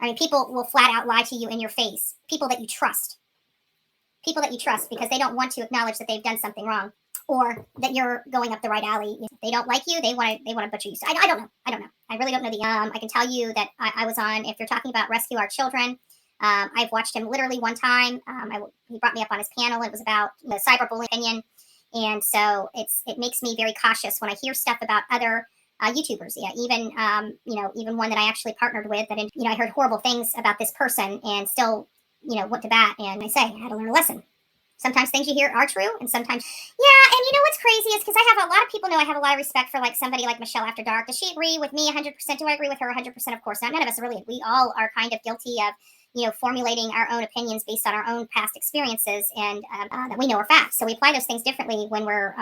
I mean, people will flat out lie to you in your face. People that you trust. People that you trust because they don't want to acknowledge that they've done something wrong or that you're going up the right alley. If they don't like you, they want to butcher you. So I don't know. I really don't know I can tell you that I was on, if you're talking about Rescue Our Children, I've watched him literally one time. He brought me up on his panel. It was about cyberbullying opinion. And so it makes me very cautious when I hear stuff about other YouTubers. Yeah, even one that I actually partnered with that, I heard horrible things about this person and still, went to bat. And I say, I had to learn a lesson. Sometimes things you hear are true, and sometimes, yeah. And what's crazy is because I have a lot of people know I have a lot of respect for like somebody like Michelle After Dark. Does she agree with me 100%? Do I agree with her 100%? Of course not. None of us really. We all are kind of guilty of formulating our own opinions based on our own past experiences and that we know are facts. So we apply those things differently when we're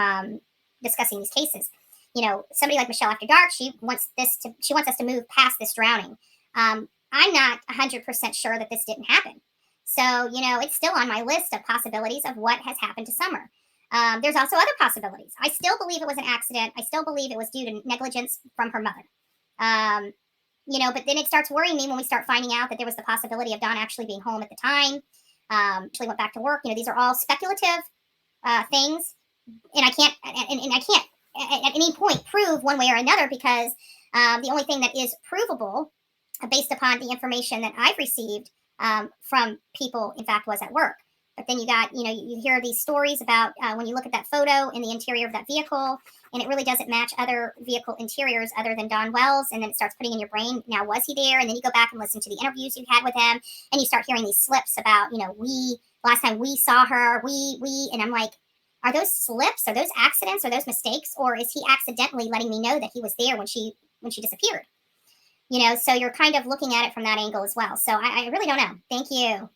discussing these cases. Somebody like Michelle After Dark, she wants us to move past this drowning. I'm not 100% sure that this didn't happen. So, it's still on my list of possibilities of what has happened to Summer. There's also other possibilities. I still believe it was an accident. I still believe it was due to negligence from her mother. But then it starts worrying me when we start finding out that there was the possibility of Dawn actually being home at the time. Actually went back to work. These are all speculative things, and I can't at any point prove one way or another because the only thing that is provable based upon the information that I've received from people, in fact, was at work. But then you got, you hear these stories about when you look at that photo in the interior of that vehicle, and it really doesn't match other vehicle interiors other than Don Wells. And then it starts putting in your brain, now, was he there? And then you go back and listen to the interviews you had with him, and you start hearing these slips about, last time we saw her, and I'm like, are those slips? Are those accidents? Are those mistakes? Or is he accidentally letting me know that he was there when she disappeared? So you're kind of looking at it from that angle as well. So I really don't know. Thank you.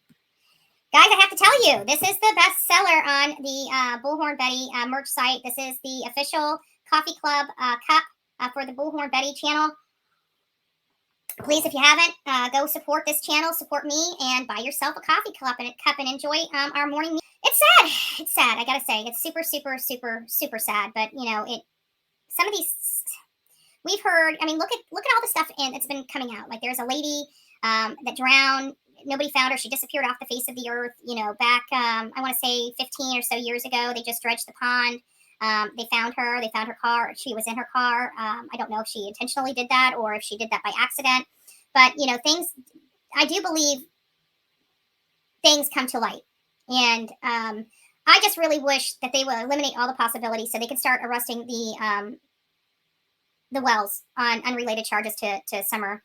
Guys, I have to tell you, this is the best seller on the Bullhorn Betty merch site. This is the official coffee club cup for the Bullhorn Betty channel. Please, if you haven't, go support this channel, support me, and buy yourself a coffee cup and enjoy our morning meal. It's sad. It's sad. I gotta say, it's super, super, super, super sad. But some of these we've heard. I mean, look at all the stuff that's been coming out. Like there's a lady that drowned. Nobody found her. She disappeared off the face of the earth. Back I want to say 15 or so years ago. They just dredged the pond. They found her. They found her car. She was in her car. I don't know if she intentionally did that or if she did that by accident. But things. I do believe things come to light, and I just really wish that they would eliminate all the possibilities so they could start arresting the Wells on unrelated charges to Summer.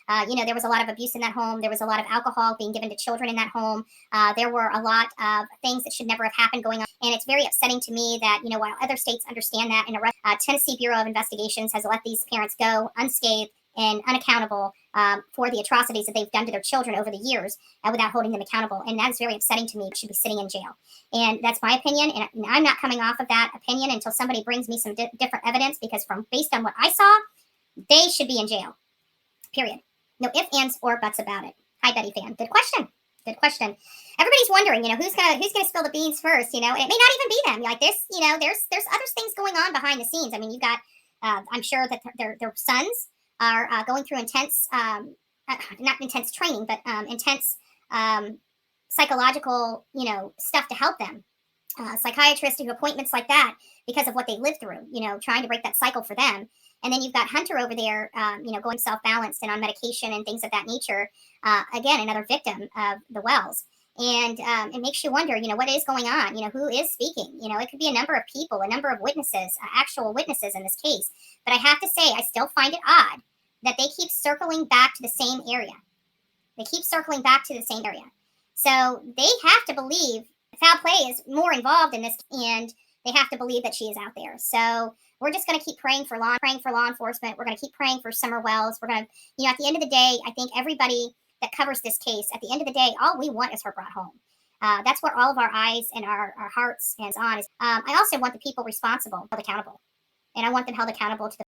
There was a lot of abuse in that home. There was a lot of alcohol being given to children in that home. There were a lot of things that should never have happened going on. And it's very upsetting to me that, while other states understand that and Tennessee Bureau of Investigations has let these parents go unscathed and unaccountable for the atrocities that they've done to their children over the years without holding them accountable. And that is very upsetting to me. It should be sitting in jail. And that's my opinion. And I'm not coming off of that opinion until somebody brings me some different evidence, because based on what I saw, they should be in jail. Period. No ifs, ands, or buts about it. Hi, Betty fan. Good question. Good question. Everybody's wondering, who's gonna spill the beans first? And it may not even be them. Like this, there's other things going on behind the scenes. I mean, you got, I'm sure that their sons are going through intense, not intense training, but intense psychological, stuff to help them. Psychiatrists do appointments like that because of what they lived through. Trying to break that cycle for them. And then you've got Hunter over there, going self-balanced and on medication and things of that nature. Again, another victim of the Wells. And it makes you wonder, what is going on? Who is speaking? It could be a number of people, a number of witnesses, actual witnesses in this case. But I have to say, I still find it odd that they keep circling back to the same area. They keep circling back to the same area. So they have to believe foul play is more involved in this, and they have to believe that she is out there. So we're just going to keep praying for law enforcement. We're going to keep praying for Summer Wells. We're going to, at the end of the day, I think everybody that covers this case, at the end of the day, all we want is her brought home. That's where all of our eyes and our hearts and on is. I also want the people responsible held accountable, and I want them held accountable to the